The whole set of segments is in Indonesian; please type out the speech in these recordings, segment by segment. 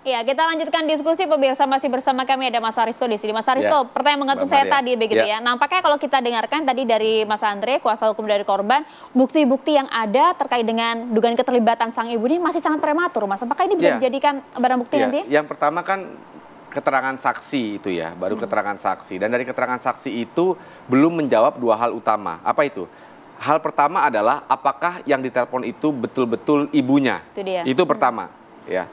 Iya, kita lanjutkan diskusi pemirsa, masih bersama kami ada Mas Haristo di sini. Mas Haristo, pertanyaan menggantung saya tadi begitu ya. Nampaknya kalau kita dengarkan tadi dari Mas Andre, kuasa hukum dari korban, bukti-bukti yang ada terkait dengan dugaan keterlibatan sang ibu ini masih sangat prematur, Mas. Apakah ini bisa dijadikan barang bukti nanti? Yang pertama kan keterangan saksi itu ya, baru keterangan saksi. Dan dari keterangan saksi itu belum menjawab dua hal utama. Apa itu? Hal pertama adalah apakah yang ditelepon itu betul-betul ibunya. Itu dia. Itu pertama, ya.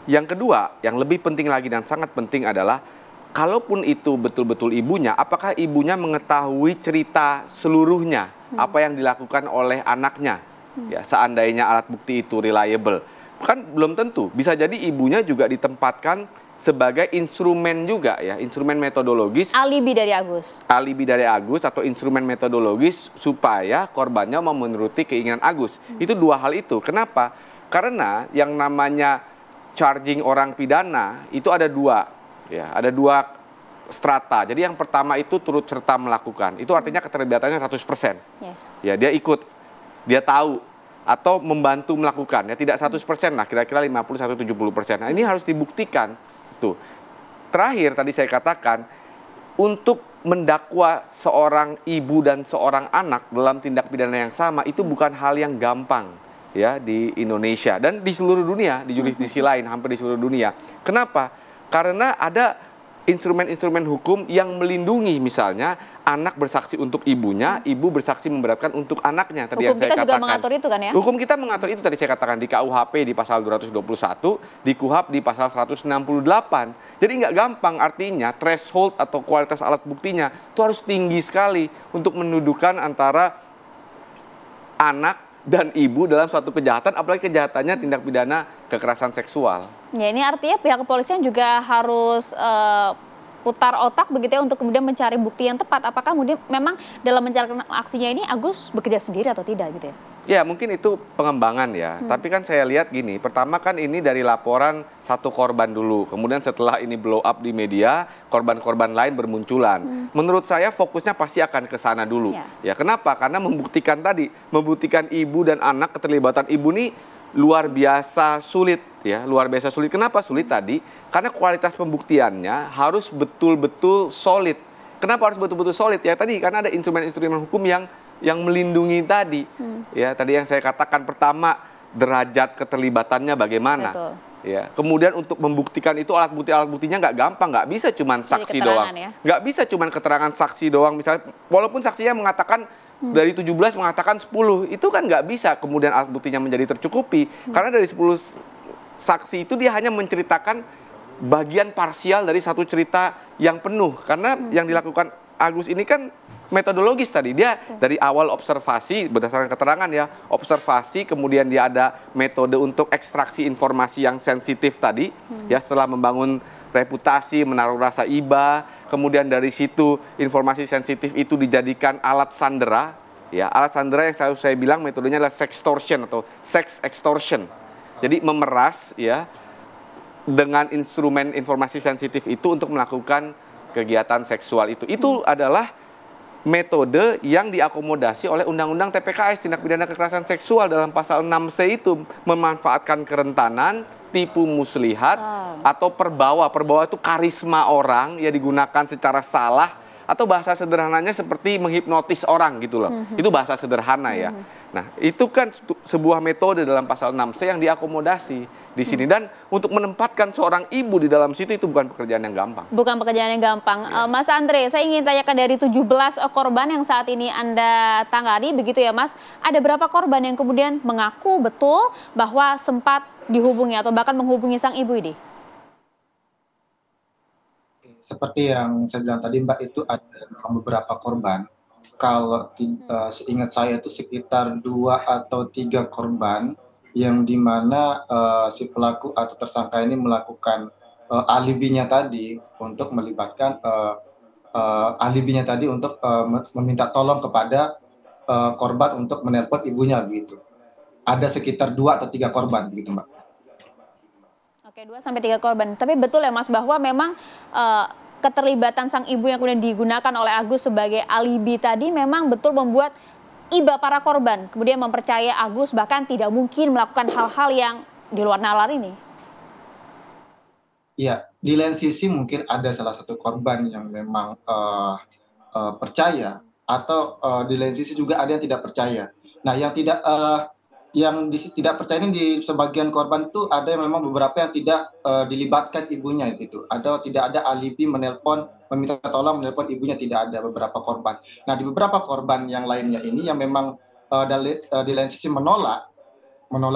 Yang kedua, yang lebih penting lagi dan sangat penting adalah kalaupun itu betul-betul ibunya, apakah ibunya mengetahui cerita seluruhnya apa yang dilakukan oleh anaknya? Ya, seandainya alat bukti itu reliable. Kan belum tentu, bisa jadi ibunya juga ditempatkan sebagai instrumen juga ya, instrumen metodologis. Alibi dari Agus. Alibi dari Agus atau instrumen metodologis supaya korbannya mau menuruti keinginan Agus. Itu dua hal itu. Kenapa? Karena yang namanya charging orang pidana itu ada dua, ya, ada dua strata. Jadi yang pertama itu turut serta melakukan. Itu artinya keterlibatannya 100%. Yes. Ya, dia ikut, dia tahu atau membantu melakukan. Ya tidak 100% lah, kira-kira 50-70%. Nah, ini harus dibuktikan. Tuh. Terakhir tadi saya katakan untuk mendakwa seorang ibu dan seorang anak dalam tindak pidana yang sama itu bukan hal yang gampang. Ya, di Indonesia dan di seluruh dunia, di jurisdiksi lain, hampir di seluruh dunia. Kenapa? Karena ada instrumen-instrumen hukum yang melindungi, misalnya anak bersaksi untuk ibunya, ibu bersaksi memberatkan untuk anaknya. Tadi hukum yang saya kita katakan. juga mengatur itu kan ya? Hukum kita mengatur itu tadi saya katakan di KUHP di pasal 221, di KUHAP di pasal 168. Jadi nggak gampang, artinya threshold atau kualitas alat buktinya itu harus tinggi sekali untuk mendudukan antara anak dan ibu dalam suatu kejahatan, apalagi kejahatannya tindak pidana kekerasan seksual. Ya, ini artinya pihak kepolisian juga harus putar otak begitu ya untuk kemudian mencari bukti yang tepat. Apakah kemudian memang dalam mencari aksinya ini Agus bekerja sendiri atau tidak gitu ya? Ya, mungkin itu pengembangan ya. Tapi kan saya lihat gini, pertama kan ini dari laporan satu korban dulu. Kemudian setelah ini blow up di media, korban-korban lain bermunculan. Menurut saya fokusnya pasti akan ke sana dulu. Ya, kenapa? Karena membuktikan tadi, membuktikan ibu dan anak, keterlibatan ibu ini luar biasa sulit ya, luar biasa sulit. Kenapa sulit tadi? Karena kualitas pembuktiannya harus betul-betul solid. Kenapa harus betul-betul solid? Ya tadi karena ada instrumen-instrumen hukum yang melindungi tadi. Ya, tadi yang saya katakan pertama derajat keterlibatannya bagaimana. Betul. Ya, kemudian untuk membuktikan itu alat buktinya nggak gampang, nggak bisa cuman saksi doang. Ya? Nggak bisa cuman keterangan saksi doang misalnya, walaupun saksinya mengatakan dari 17 mengatakan 10, itu kan nggak bisa kemudian alat buktinya menjadi tercukupi. Karena dari 10 saksi itu dia hanya menceritakan bagian parsial dari satu cerita yang penuh. Karena yang dilakukan Agus ini kan metodologis tadi, dia dari awal observasi berdasarkan keterangan ya, observasi, kemudian dia ada metode untuk ekstraksi informasi yang sensitif tadi, ya setelah membangun reputasi, menaruh rasa iba, kemudian dari situ informasi sensitif itu dijadikan alat sandera, ya alat sandera yang saya bilang metodenya adalah sextortion atau sex extortion, jadi memeras ya dengan instrumen informasi sensitif itu untuk melakukan kegiatan seksual itu adalah metode yang diakomodasi oleh Undang-Undang TPKS, tindak pidana kekerasan seksual dalam pasal 6C itu memanfaatkan kerentanan, tipu muslihat, atau perbawa. Perbawa itu karisma orang yang digunakan secara salah, atau bahasa sederhananya seperti menghipnotis orang gitu loh. Itu bahasa sederhana ya. Nah, itu kan sebuah metode dalam pasal 6C yang diakomodasi di sini. Dan untuk menempatkan seorang ibu di dalam situ itu bukan pekerjaan yang gampang. Bukan pekerjaan yang gampang. Mas Andre, saya ingin tanyakan dari 17 korban yang saat ini Anda tangani, begitu ya Mas, ada berapa korban yang kemudian mengaku betul bahwa sempat dihubungi atau bahkan menghubungi sang ibu ini? Seperti yang saya bilang tadi Mbak, itu ada beberapa korban. Kalau seingat saya itu sekitar 2 atau 3 korban yang dimana si pelaku atau tersangka ini melakukan alibinya tadi untuk melibatkan alibinya tadi untuk meminta tolong kepada korban untuk menelpon ibunya begitu. Ada sekitar 2 atau 3 korban begitu Mbak. Oke, 2-3 korban. Tapi betul ya Mas bahwa memang keterlibatan sang ibu yang kemudian digunakan oleh Agus sebagai alibi tadi memang betul membuat iba para korban kemudian mempercayai Agus bahkan tidak mungkin melakukan hal-hal yang di luar nalar ini. Ya, di lain sisi mungkin ada salah satu korban yang memang percaya, atau di lain sisi juga ada yang tidak percaya. Nah, tidak percaya ini di sebagian korban itu ada yang memang beberapa yang tidak dilibatkan ibunya gitu. Ada tidak ada alibi menelpon, meminta tolong menelpon ibunya, tidak ada beberapa korban. Nah, di beberapa korban yang lainnya ini yang memang di lain sisi menolak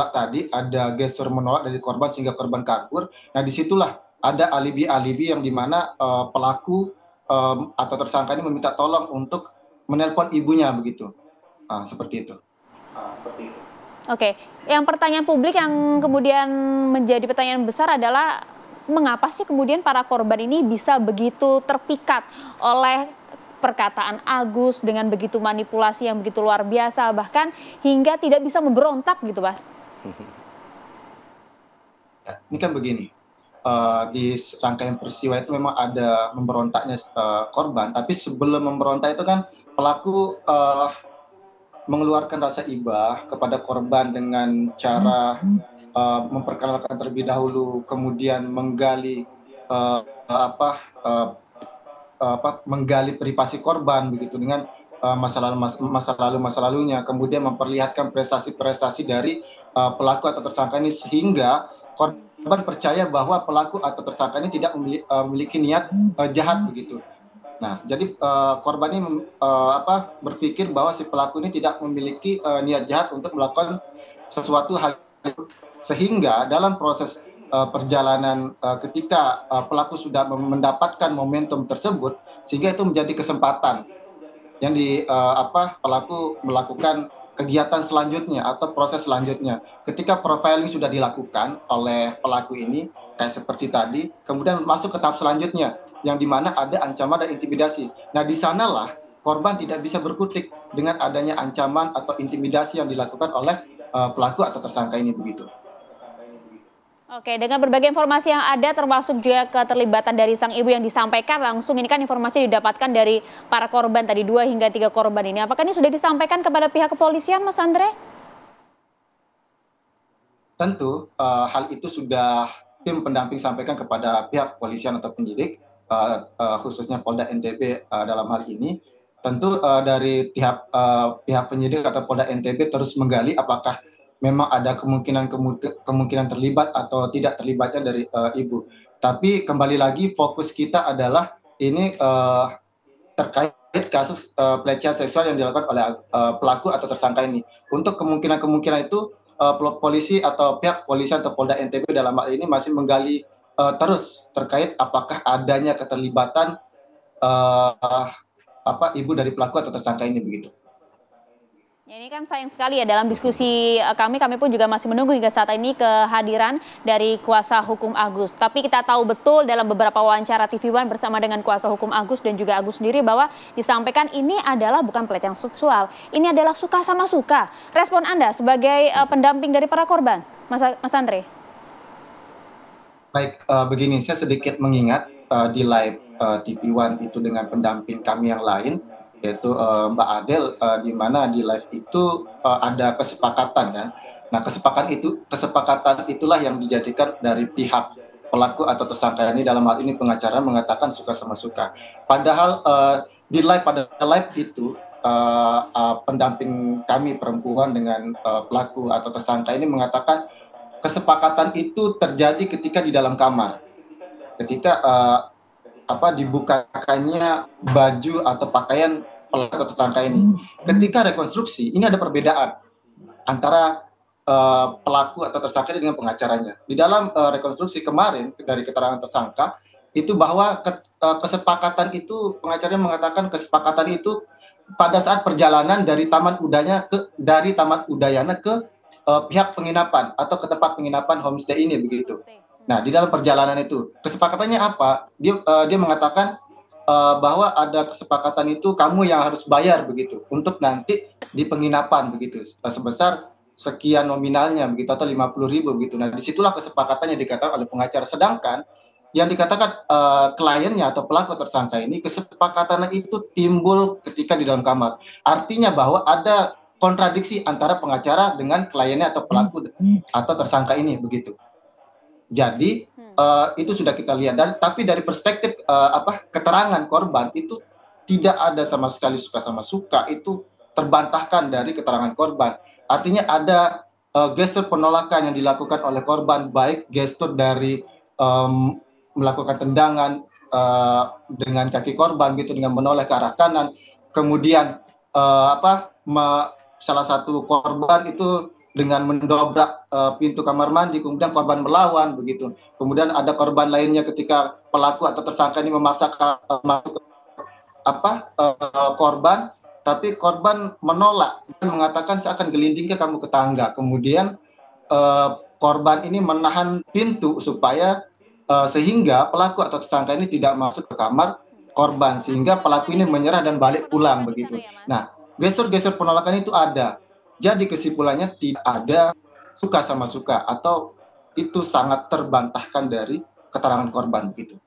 tadi, ada gestur menolak dari korban sehingga korban kabur. Nah, disitulah ada alibi-alibi yang dimana pelaku atau tersangka ini meminta tolong untuk menelpon ibunya begitu. Seperti itu. Oke, yang pertanyaan publik yang kemudian menjadi pertanyaan besar adalah mengapa sih kemudian para korban ini bisa begitu terpikat oleh perkataan Agus dengan begitu manipulasi yang begitu luar biasa, bahkan hingga tidak bisa memberontak gitu, Mas? Ya, ini kan begini, di rangkaian peristiwa itu memang ada memberontaknya korban, tapi sebelum memberontak itu kan pelaku mengeluarkan rasa ibah kepada korban dengan cara memperkenalkan terlebih dahulu, kemudian menggali menggali privasi korban begitu dengan masa lalunya, kemudian memperlihatkan prestasi-prestasi dari pelaku atau tersangka ini sehingga korban percaya bahwa pelaku atau tersangka ini tidak memiliki niat jahat begitu. Nah, jadi korban ini berpikir bahwa si pelaku ini tidak memiliki niat jahat untuk melakukan sesuatu hal itu, sehingga dalam proses perjalanan ketika pelaku sudah mendapatkan momentum tersebut, sehingga itu menjadi kesempatan yang pelaku melakukan kegiatan selanjutnya atau proses selanjutnya. Ketika profiling sudah dilakukan oleh pelaku ini, kayak seperti tadi, kemudian masuk ke tahap selanjutnya, yang dimana ada ancaman dan intimidasi. Nah, di sanalah korban tidak bisa berkutik dengan adanya ancaman atau intimidasi yang dilakukan oleh pelaku atau tersangka ini begitu. Oke, dengan berbagai informasi yang ada termasuk juga keterlibatan dari sang ibu yang disampaikan langsung, ini kan informasi didapatkan dari para korban tadi 2 hingga 3 korban ini. Apakah ini sudah disampaikan kepada pihak kepolisian, Mas Andre? Tentu hal itu sudah tim pendamping sampaikan kepada pihak kepolisian atau penyidik, khususnya Polda NTB dalam hal ini. Tentu dari pihak penyidik atau Polda NTB terus menggali apakah memang ada kemungkinan terlibat atau tidak terlibatnya dari ibu. Tapi kembali lagi fokus kita adalah ini terkait kasus pelecehan seksual yang dilakukan oleh pelaku atau tersangka ini. Untuk kemungkinan itu polisi atau pihak kepolisian atau Polda NTB dalam hal ini masih menggali terus terkait apakah adanya keterlibatan ibu dari pelaku atau tersangka ini begitu. Ya, ini kan sayang sekali ya dalam diskusi kami pun juga masih menunggu hingga saat ini kehadiran dari kuasa hukum Agus. Tapi kita tahu betul dalam beberapa wawancara TV One bersama dengan kuasa hukum Agus dan juga Agus sendiri bahwa disampaikan ini adalah bukan pelecehan seksual, ini adalah suka sama suka. Respon Anda sebagai pendamping dari para korban, Mas Andre? Baik, begini, saya sedikit mengingat di live TV One itu dengan pendamping kami yang lain, yaitu Mbak Adel, di mana di live itu ada kesepakatan kan. Nah, kesepakatan itulah yang dijadikan dari pihak pelaku atau tersangka ini, dalam hal ini pengacara, mengatakan suka sama suka. Padahal pada live itu pendamping kami perempuan dengan pelaku atau tersangka ini mengatakan kesepakatan itu terjadi ketika di dalam kamar. Ketika dibukakannya baju atau pakaian pelaku atau tersangka ini. Ketika rekonstruksi, ini ada perbedaan antara pelaku atau tersangka dengan pengacaranya. Di dalam rekonstruksi kemarin dari keterangan tersangka itu bahwa kesepakatan itu, pengacaranya mengatakan kesepakatan itu pada saat perjalanan dari Taman Udayana ke pihak penginapan atau ke tempat penginapan homestay ini begitu. Nah, di dalam perjalanan itu kesepakatannya apa? Dia mengatakan bahwa ada kesepakatan itu kamu yang harus bayar begitu untuk nanti di penginapan begitu sebesar sekian nominalnya begitu atau 50.000 begitu. Nah, disitulah kesepakatannya dikatakan oleh pengacara. Sedangkan yang dikatakan kliennya atau pelaku tersangka ini, kesepakatan itu timbul ketika di dalam kamar. Artinya bahwa ada kontradiksi antara pengacara dengan kliennya atau pelaku atau tersangka ini begitu. Jadi itu sudah kita lihat. Tapi dari perspektif keterangan korban itu tidak ada sama sekali suka sama suka, itu terbantahkan dari keterangan korban. Artinya ada gestur penolakan yang dilakukan oleh korban, baik gestur dari melakukan tendangan dengan kaki korban gitu, dengan menoleh ke arah kanan, kemudian salah satu korban itu dengan mendobrak pintu kamar mandi, kemudian korban melawan begitu. Kemudian ada korban lainnya ketika pelaku atau tersangka ini memaksa masuk korban, tapi korban menolak dan mengatakan saya akan gelindingkan kamu ke tangga. Kemudian korban ini menahan pintu supaya sehingga pelaku atau tersangka ini tidak masuk ke kamar korban, sehingga pelaku ini menyerah dan balik pulang begitu. Nah, gestur-gestur penolakan itu ada. Jadi kesimpulannya tidak ada suka sama suka, atau itu sangat terbantahkan dari keterangan korban begitu.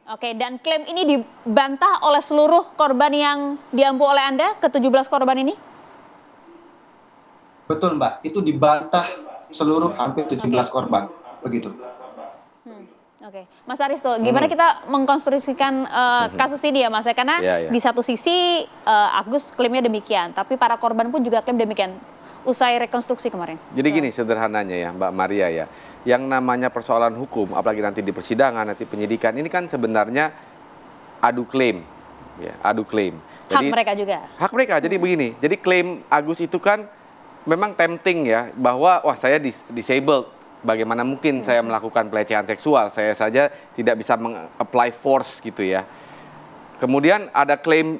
Oke, dan klaim ini dibantah oleh seluruh korban yang diampu oleh Anda, ke-17 korban ini? Betul Mbak, itu dibantah seluruh hampir 17 korban, begitu. Oke, Mas Aristo, gimana kita mengkonstruksikan kasus ini ya Mas? Karena di satu sisi Agus klaimnya demikian, tapi para korban pun juga klaim demikian usai rekonstruksi kemarin. Jadi gini sederhananya ya Mbak Maria ya, yang namanya persoalan hukum, apalagi nanti di persidangan, nanti penyidikan, ini kan sebenarnya adu klaim, ya, adu klaim. Jadi, hak mereka juga. Hak mereka, jadi begini, jadi klaim Agus itu kan memang tempting ya, bahwa wah saya disabled, bagaimana mungkin saya melakukan pelecehan seksual, saya saja tidak bisa meng-apply force gitu ya. Kemudian ada klaim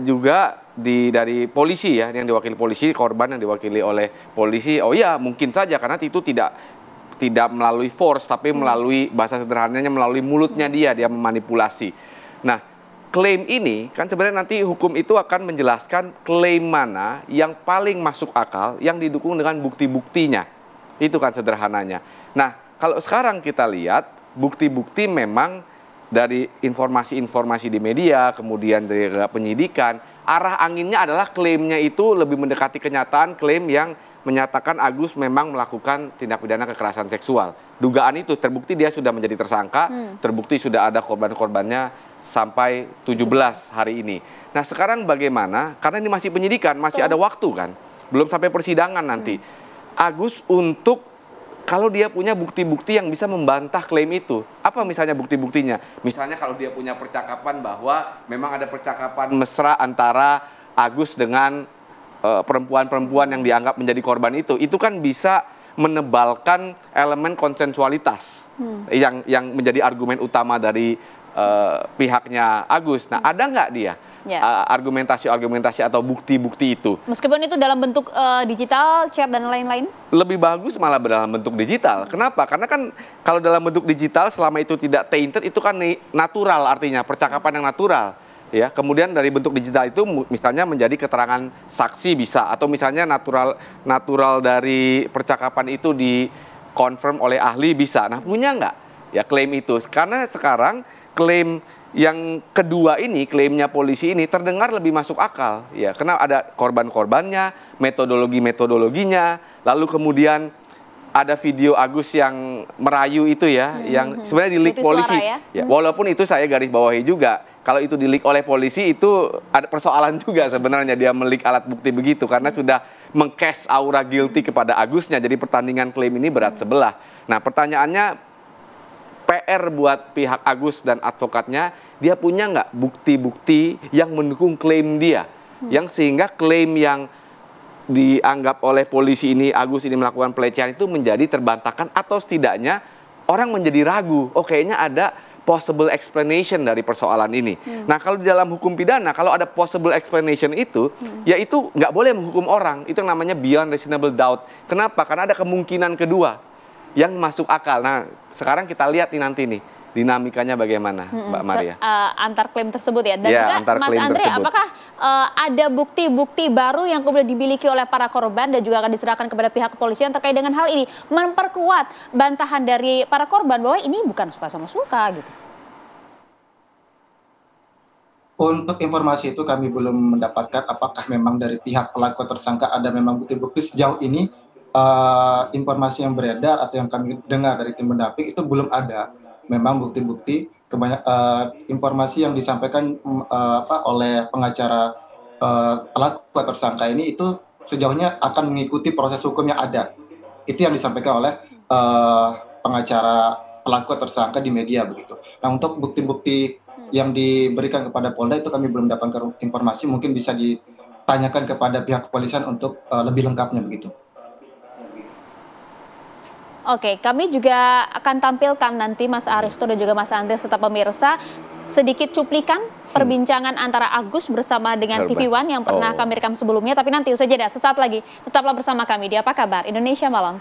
juga dari polisi ya, yang diwakili polisi, korban yang diwakili oleh polisi, oh iya mungkin saja karena itu tidak melalui force, tapi melalui, bahasa sederhananya melalui mulutnya dia memanipulasi. Nah, klaim ini kan sebenarnya nanti hukum itu akan menjelaskan klaim mana yang paling masuk akal, yang didukung dengan bukti-buktinya. Itu kan sederhananya. Nah, kalau sekarang kita lihat bukti-bukti memang dari informasi-informasi di media, kemudian dari penyidikan, arah anginnya adalah klaimnya itu lebih mendekati kenyataan, klaim yang menyatakan Agus memang melakukan tindak pidana kekerasan seksual. Dugaan itu terbukti dia sudah menjadi tersangka, terbukti sudah ada korban-korbannya sampai 17 hari ini. Nah, sekarang bagaimana? Karena ini masih penyidikan, masih ada waktu kan, belum sampai persidangan nanti. Agus untuk kalau dia punya bukti-bukti yang bisa membantah klaim itu. Apa misalnya bukti-buktinya? Misalnya kalau dia punya percakapan bahwa memang ada percakapan mesra antara Agus dengan perempuan-perempuan yang dianggap menjadi korban itu kan bisa menebalkan elemen konsensualitas yang menjadi argumen utama dari pihaknya Agus. Nah, ada nggak dia argumentasi-argumentasi atau bukti-bukti itu? Meskipun itu dalam bentuk digital, chat dan lain-lain? Lebih bagus malah dalam bentuk digital. Kenapa? Karena kan kalau dalam bentuk digital selama itu tidak tainted, itu kan natural, artinya percakapan yang natural. Ya, kemudian dari bentuk digital itu misalnya menjadi keterangan saksi bisa, atau misalnya natural dari percakapan itu dikonfirm oleh ahli bisa. Nah, punya nggak ya klaim itu? Karena sekarang klaim yang kedua ini, klaimnya polisi ini terdengar lebih masuk akal, ya, karena ada korban-korbannya, metodologinya, lalu kemudian ada video Agus yang merayu itu ya, yang sebenarnya di-leak polisi. Ya, walaupun itu saya garis bawahi juga, kalau itu di-leak oleh polisi itu ada persoalan juga sebenarnya dia me-leak alat bukti begitu, karena sudah meng-cast aura guilty kepada Agusnya, jadi pertandingan klaim ini berat sebelah. Nah, pertanyaannya, PR buat pihak Agus dan advokatnya, dia punya nggak bukti-bukti yang mendukung klaim dia, yang sehingga klaim yang dianggap oleh polisi ini, Agus ini melakukan pelecehan itu menjadi terbantahkan, atau setidaknya orang menjadi ragu, oh kayaknya ada possible explanation dari persoalan ini. Nah, kalau di dalam hukum pidana, kalau ada possible explanation itu, ya itu nggak boleh menghukum orang, itu yang namanya beyond reasonable doubt. Kenapa? Karena ada kemungkinan kedua yang masuk akal. Nah, sekarang kita lihat nih nanti nih dinamikanya bagaimana, Mbak Maria. Antar klaim tersebut ya. Dan juga Mas Andre, apakah ada bukti-bukti baru yang kemudian dimiliki oleh para korban dan juga akan diserahkan kepada pihak kepolisian terkait dengan hal ini, memperkuat bantahan dari para korban bahwa ini bukan suka sama suka gitu? Untuk informasi itu kami belum mendapatkan apakah memang dari pihak pelaku tersangka ada memang bukti-bukti. Sejauh ini informasi yang beredar atau yang kami dengar dari tim pendamping itu belum ada. Memang bukti-bukti informasi yang disampaikan oleh pengacara pelaku atau tersangka ini itu sejauhnya akan mengikuti proses hukum yang ada. Itu yang disampaikan oleh pengacara pelaku atau tersangka di media begitu. Nah, untuk bukti-bukti yang diberikan kepada Polda itu kami belum dapatkan informasi, mungkin bisa ditanyakan kepada pihak kepolisian untuk lebih lengkapnya begitu. Oke, kami juga akan tampilkan nanti Mas Aristo dan juga Mas Andre serta pemirsa sedikit cuplikan perbincangan antara Agus bersama dengan TV One yang pernah kami rekam sebelumnya. Tapi nanti usai jeda, sesaat lagi tetaplah bersama kami di Apa Kabar Indonesia Malam.